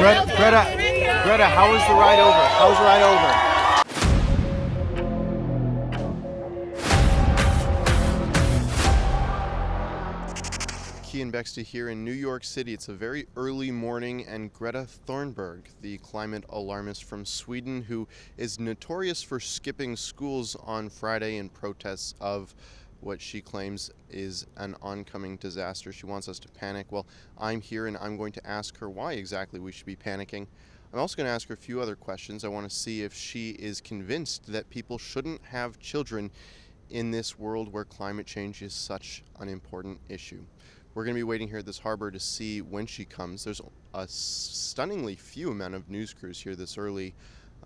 Greta, how was the ride over? How was the ride over? Keean Bexte here in New York City. It's a very early morning, and Greta Thunberg, the climate alarmist from Sweden, who is notorious for skipping schools on Friday in protests of what she claims is an oncoming disaster. She wants us to panic. Well, I'm here and I'm going to ask her why exactly we should be panicking. I'm also going to ask her a few other questions. I want to see if she is convinced that people shouldn't have children in this world where climate change is such an important issue. We're going to be waiting here at this harbor to see when she comes. There's a stunningly few amount of news crews here this early.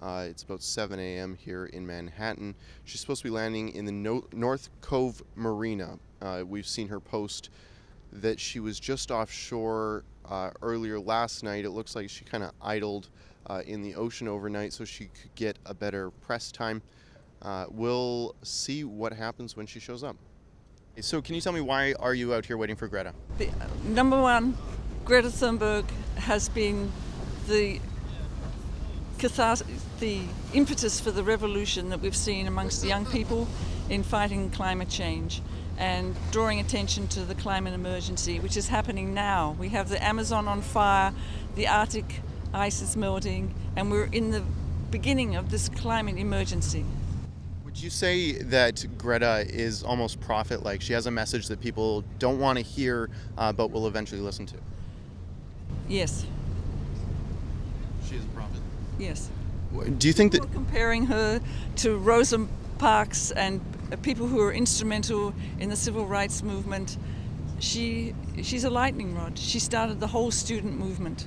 It's about 7 a.m. here in Manhattan. She's supposed to be landing in the North Cove Marina. We've seen her post that she was just offshore earlier last night. It looks like she kind of idled in the ocean overnight so she could get a better press time. We'll see what happens when she shows up. So can you tell me, why are you out here waiting for Greta? Number one, Greta Thunberg has been the impetus for the revolution that we've seen amongst the young people in fighting climate change and drawing attention to the climate emergency, which is happening now. We have the Amazon on fire, the Arctic ice is melting, and we're in the beginning of this climate emergency. Would you say that Greta is almost prophet-like? She has a message that people don't want to hear, but will eventually listen to? Yes. She is a prophet? Yes. Do you think that... Comparing her to Rosa Parks and people who are instrumental in the civil rights movement, she's a lightning rod. She started the whole student movement.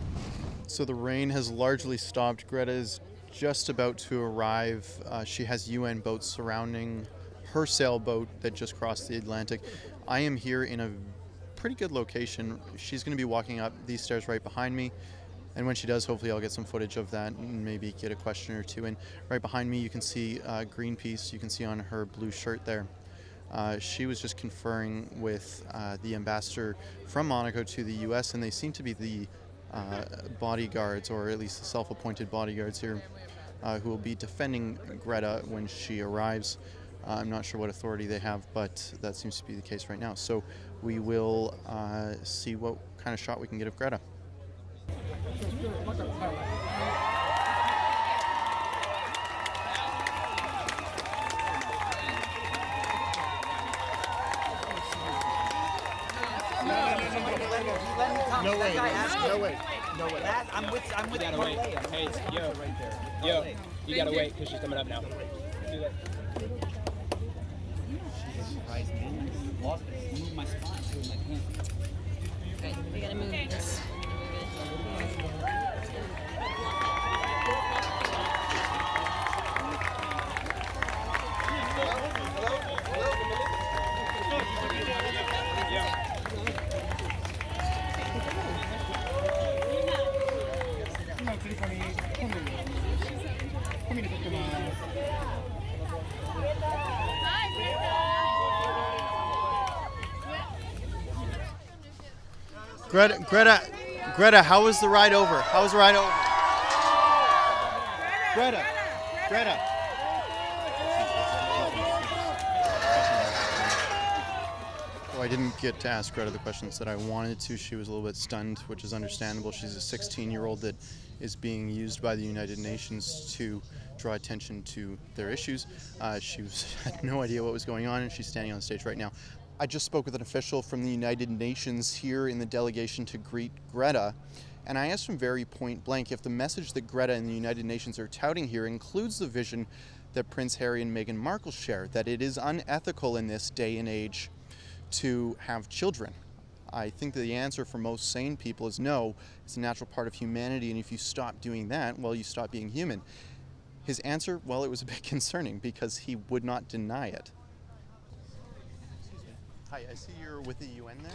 So the rain has largely stopped. Greta is just about to arrive. She has UN boats surrounding her sailboat that just crossed the Atlantic. I am here in a pretty good location. She's going to be walking up these stairs right behind me, and when she does, hopefully I'll get some footage of that and maybe get a question or two in. Right behind me you can see Greenpeace. You can see on her blue shirt there. She was just conferring with the ambassador from Monaco to the US, and they seem to be the bodyguards, or at least the self-appointed bodyguards here, who will be defending Greta when she arrives. I'm not sure what authority they have, but that seems to be the case right now. So we will see what kind of shot we can get of Greta. No way. I'm with you gotta wait. Hey, yo, right there. Yo, you gotta wait because she's coming up now. Do that. She surprised me. I lost it. Move my spine. Move my hand. Okay, we gotta move this. Greta, how was the ride over? How was the ride over? Greta. Well, I didn't get to ask Greta the questions that I wanted to. She was a little bit stunned, which is understandable. She's a 16-year-old that is being used by the United Nations to draw attention to their issues. She had no idea what was going on, and she's standing on stage right now. I just spoke with an official from the United Nations here in the delegation to greet Greta, and I asked him very point blank if the message that Greta and the United Nations are touting here includes the vision that Prince Harry and Meghan Markle share, that it is unethical in this day and age to have children. I think that the answer for most sane people is no. It's a natural part of humanity, and if you stop doing that, well, you stop being human. His answer, well, it was a bit concerning because he would not deny it. Hi, I see you're with the UN there.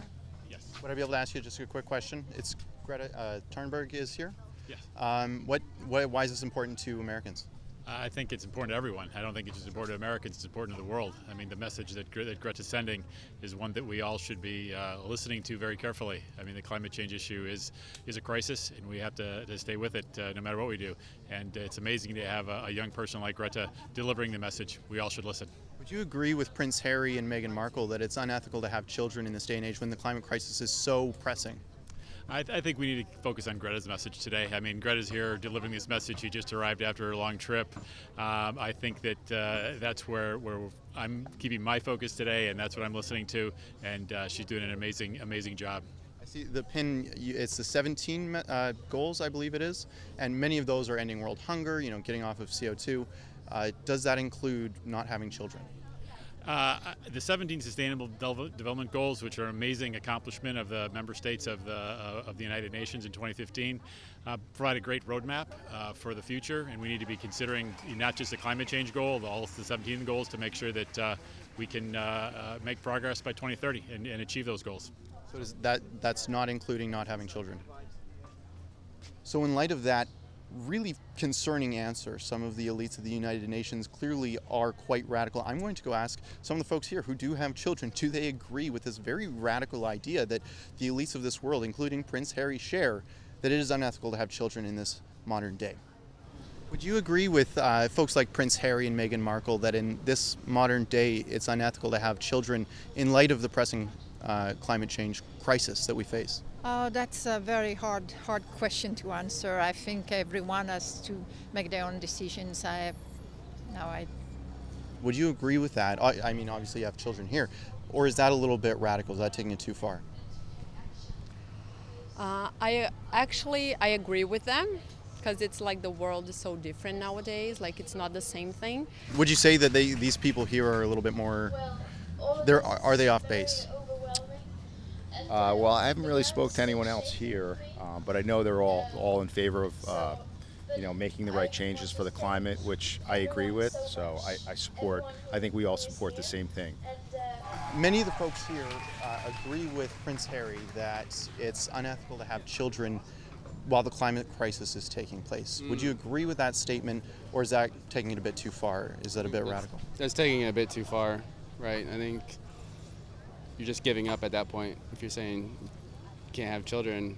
Yes. Would I be able to ask you just a quick question? It's Greta Thunberg is here. Yes. Why is this important to Americans? I think it's important to everyone. I don't think it's just important to Americans, it's important to the world. I mean, the message that Greta's sending is one that we all should be listening to very carefully. I mean, the climate change issue is a crisis, and we have to stay with it no matter what we do. And it's amazing to have a young person like Greta delivering the message. We all should listen. Would you agree with Prince Harry and Meghan Markle that it's unethical to have children in this day and age when the climate crisis is so pressing? I think we need to focus on Greta's message today. I mean, Greta's here delivering this message. She just arrived after a long trip. I think that that's where I'm keeping my focus today, and that's what I'm listening to. And she's doing an amazing job. I see the pin, it's the 17 goals, I believe it is, and many of those are ending world hunger, getting off of CO2. Does that include not having children? The 17 Sustainable Development Goals, which are an amazing accomplishment of the member states of the United Nations in 2015, provide a great roadmap for the future, and we need to be considering not just the climate change goal, all the 17 goals, to make sure that we can make progress by 2030 and achieve those goals. So that's not including not having children? So in light of that really concerning answer, some of the elites of the United Nations clearly are quite radical. I'm going to go ask some of the folks here who do have children, do they agree with this very radical idea that the elites of this world, including Prince Harry, share, that it is unethical to have children in this modern day? Would you agree with folks like Prince Harry and Meghan Markle that in this modern day it's unethical to have children in light of the pressing climate change crisis that we face? That's a very hard question to answer. I think everyone has to make their own decisions. Would you agree with that? I mean, obviously you have children here. Or is that a little bit radical? Is that taking it too far? I agree with them, because it's like the world is so different nowadays. Like, it's not the same thing. Would you say that these people here are a little bit more, are they off base? Well, I haven't really spoke to anyone else here, but I know they're all in favor of making the right changes for the climate, which I agree with. So I support. I think we all support the same thing. Many of the folks here agree with Prince Harry that it's unethical to have children while the climate crisis is taking place. Would you agree with that statement, or is that taking it a bit too far? Is that a bit radical? That's taking it a bit too far, right? I think you're just giving up at that point. If you're saying you can't have children,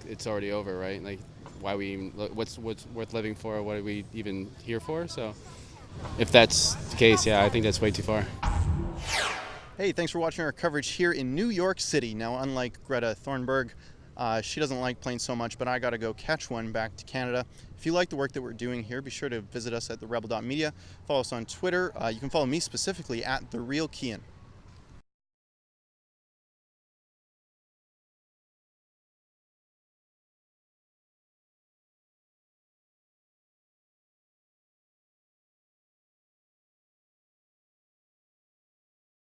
it's already over, right? Like, why we even, what's worth living for? What are we even here for? So if that's the case, yeah, I think that's way too far. Hey, thanks for watching our coverage here in New York City. Now, unlike Greta Thunberg, she doesn't like planes so much, but I got to go catch one back to Canada. If you like the work that we're doing here, be sure to visit us at therebel.media. Follow us on Twitter. You can follow me specifically at TheRealKeean.